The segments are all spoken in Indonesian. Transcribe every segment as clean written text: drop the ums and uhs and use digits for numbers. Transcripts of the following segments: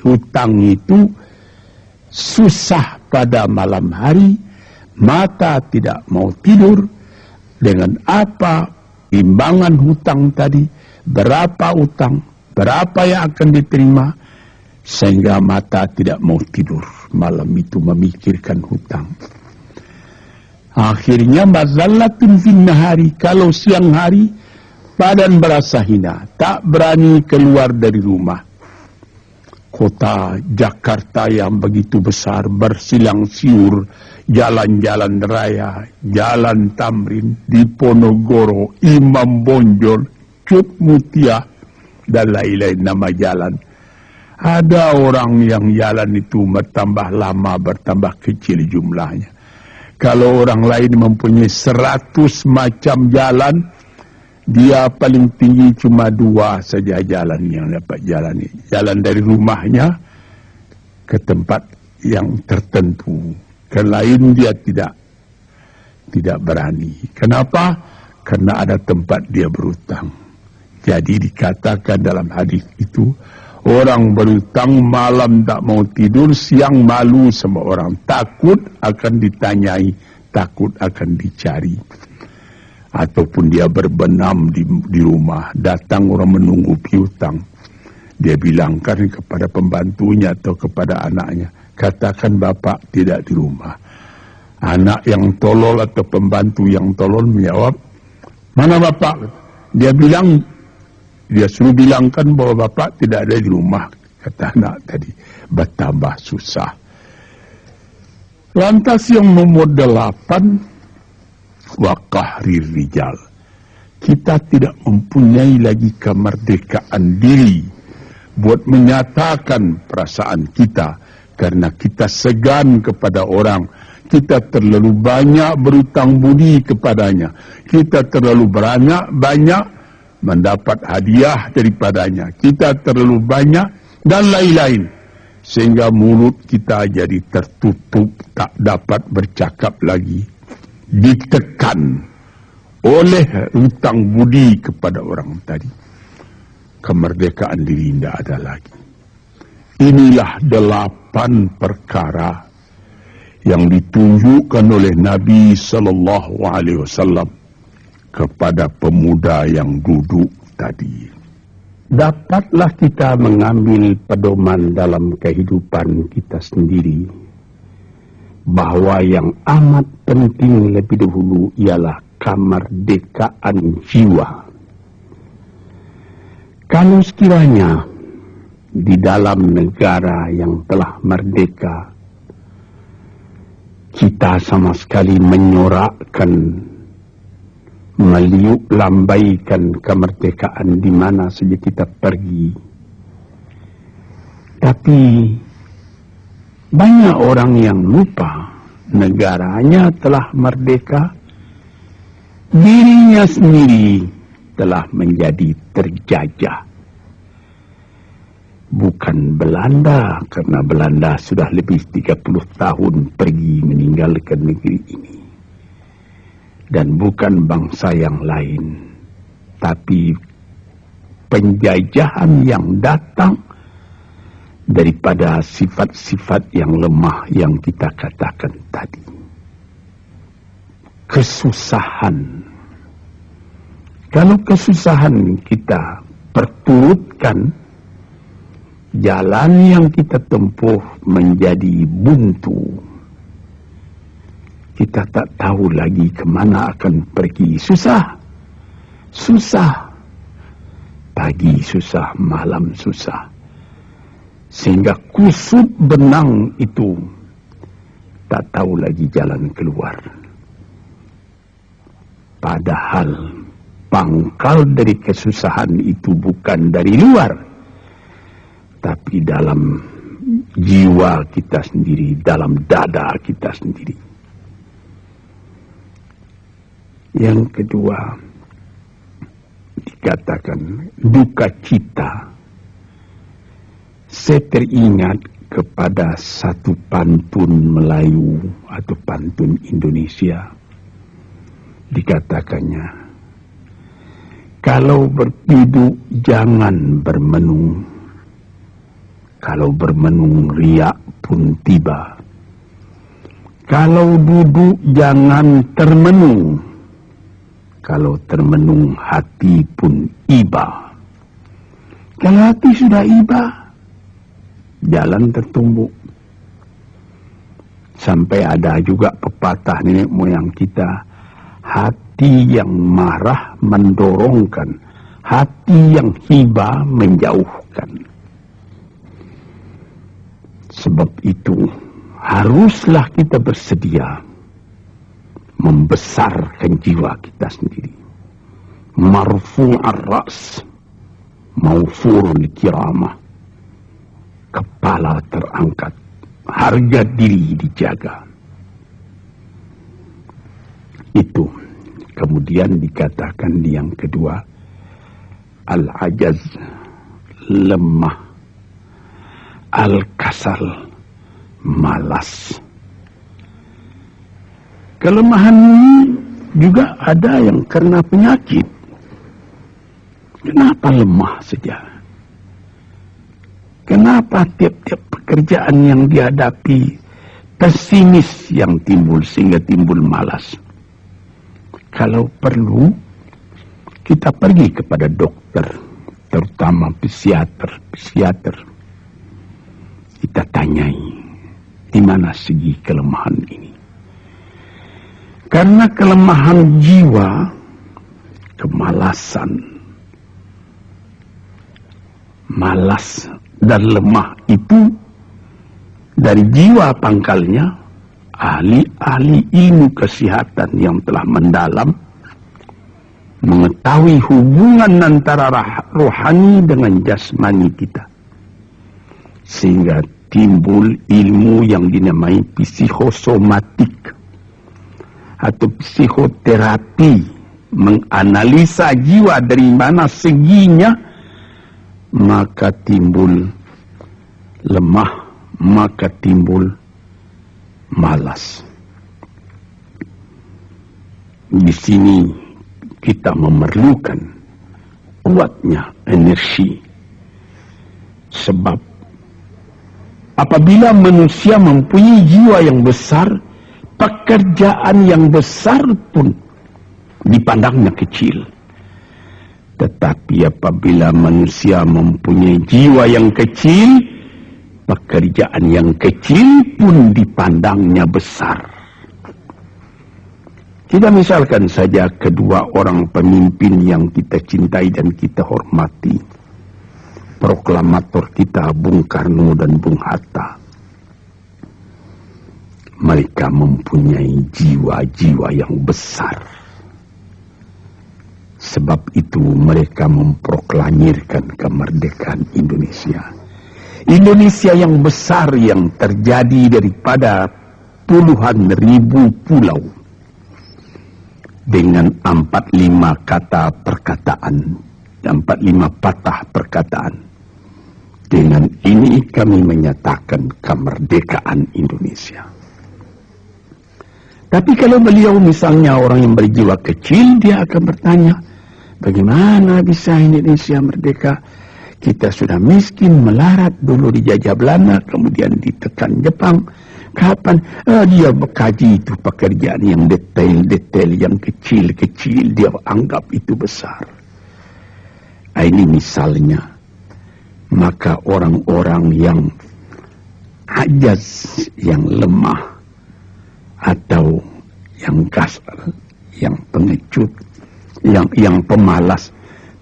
hutang itu susah pada malam hari, mata tidak mau tidur, dengan apa timbangan hutang tadi, berapa hutang, berapa yang akan diterima, sehingga mata tidak mau tidur malam itu memikirkan hutang. Akhirnya mazallatun fin nahari, kalau siang hari badan berasa hina, tak berani keluar dari rumah. Kota Jakarta yang begitu besar, bersilang siur, jalan-jalan raya, jalan Tamrin, Diponegoro, Imam Bonjol, Cut Mutia, dan lain-lain nama jalan. Ada orang yang jalan itu bertambah lama, bertambah kecil jumlahnya. Kalau orang lain mempunyai 100 macam jalan, dia paling tinggi cuma 2 saja jalan yang dapat jalani. Jalan dari rumahnya ke tempat yang tertentu. Ke lain dia tidak berani. Kenapa? Karena ada tempat dia berutang. Jadi dikatakan dalam hadis itu, orang berutang malam tak mau tidur, siang malu sama orang. Takut akan ditanyai, takut akan dicari. Ataupun dia berbenam di rumah, datang orang menunggu piutang. Dia bilangkan kepada pembantunya atau kepada anaknya, katakan bapak tidak di rumah. Anak yang tolol atau pembantu yang tolol menjawab, mana bapak? Dia suruh bilangkan bahwa bapak tidak ada di rumah. Kata anak tadi, bertambah susah. Lantas yang nomor 8, wa qahrir rijal. Kita tidak mempunyai lagi kemerdekaan diri buat menyatakan perasaan kita, karena kita segan kepada orang. Kita terlalu banyak berutang budi kepadanya. Kita terlalu banyak mendapat hadiah daripadanya. Kita terlalu banyak dan lain-lain. Sehingga mulut kita jadi tertutup, tak dapat bercakap lagi. Ditekan oleh hutang budi kepada orang tadi. Kemerdekaan diri tidak ada lagi. Inilah 8 perkara yang ditunjukkan oleh Nabi sallallahu alaihi wasallam kepada pemuda yang duduk tadi. Dapatlah kita mengambil pedoman dalam kehidupan kita sendiri, bahwa yang amat penting lebih dahulu ialah kemerdekaan jiwa. Kalau sekiranya di dalam negara yang telah merdeka kita sama sekali menyorakkan, meliuk lambaikan kemerdekaan di mana saja kita pergi, tapi banyak orang yang lupa negaranya telah merdeka, dirinya sendiri telah menjadi terjajah. Bukan Belanda, karena Belanda sudah lebih 30 tahun pergi meninggalkan negeri ini. Dan bukan bangsa yang lain, tapi penjajahan yang datang daripada sifat-sifat yang lemah yang kita katakan tadi. Kesusahan. Kalau kesusahan kita perturutkan, jalan yang kita tempuh menjadi buntu. Kita tak tahu lagi kemana akan pergi. Susah. Pagi susah, malam susah. Sehingga kusut benang itu tak tahu lagi jalan keluar. Padahal pangkal dari kesusahan itu bukan dari luar, tapi dalam jiwa kita sendiri, dalam dada kita sendiri. Yang kedua, dikatakan duka cita. Saya teringat kepada satu pantun Melayu atau pantun Indonesia. Dikatakannya, kalau berpiduk jangan bermenung, Kalau bermenung riak pun tiba. Kalau duduk jangan termenung. Kalau termenung hati pun iba. Kalau hati sudah iba, jalan tertumbuk. Sampai ada juga pepatah nenek moyang kita, hati yang marah mendorongkan, hati yang hibah menjauhkan. Sebab itu haruslah kita bersedia membesarkan jiwa kita sendiri. Marfu'ar ra's, maufurul kiramah. Kepala terangkat, harga diri dijaga. Itu kemudian dikatakan yang kedua, al-ajaz, lemah, al-kasal, malas. Kelemahan ini juga ada yang karena penyakit. Kenapa lemah saja? Kenapa tiap-tiap pekerjaan yang dihadapi pesimis yang timbul sehingga timbul malas? Kalau perlu, kita pergi kepada dokter, terutama psikiater. Kita tanyai, di mana segi kelemahan ini? Karena kelemahan jiwa, kemalasan, malas dan lemah itu dari jiwa pangkalnya, ahli-ahli ilmu kesehatan yang telah mendalam mengetahui hubungan antara rohani dengan jasmani kita, sehingga timbul ilmu yang dinamai psikosomatik atau psikoterapi, menganalisa jiwa dari mana seginya, maka timbul lemah, maka timbul malas. Di sini kita memerlukan kuatnya energi, sebab apabila manusia mempunyai jiwa yang besar, pekerjaan yang besar pun dipandangnya kecil. Tetapi apabila manusia mempunyai jiwa yang kecil, pekerjaan yang kecil pun dipandangnya besar. Kita misalkan saja kedua orang pemimpin yang kita cintai dan kita hormati. Proklamator kita Bung Karno dan Bung Hatta. Mereka mempunyai jiwa-jiwa yang besar. Sebab itu mereka memproklamirkan kemerdekaan Indonesia. Indonesia yang besar yang terjadi daripada puluhan ribu pulau. Dengan 45 kata perkataan, 45 patah perkataan. Dengan ini kami menyatakan kemerdekaan Indonesia. Tapi kalau beliau misalnya orang yang berjiwa kecil, dia akan bertanya, bagaimana bisa Indonesia merdeka? Kita sudah miskin, melarat, dulu dijajah Belanda, kemudian ditekan Jepang. Kapan? Dia berkaji itu pekerjaan yang detail-detail, yang kecil-kecil, dia anggap itu besar. Ini misalnya. Maka orang-orang yang ajaz, yang lemah, atau yang kasar, yang pengecut, yang pemalas,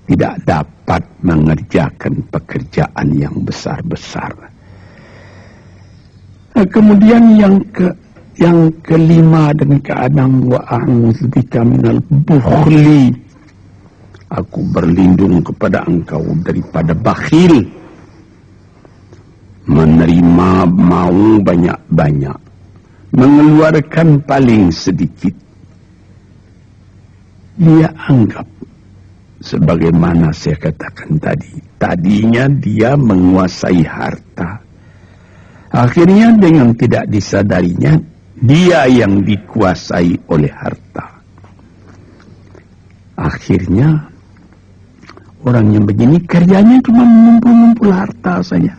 tidak dapat mengerjakan pekerjaan yang besar-besar. Kemudian yang kelima dan keenam, wa a'udzubika minal bukhli. Aku berlindung kepada engkau daripada bakhil, menerima mau banyak-banyak, mengeluarkan paling sedikit. Dia anggap, sebagaimana saya katakan tadi, tadinya dia menguasai harta. Akhirnya dengan tidak disadarinya, dia yang dikuasai oleh harta. Akhirnya orang yang begini kerjanya cuma mengumpul-ngumpul harta saja.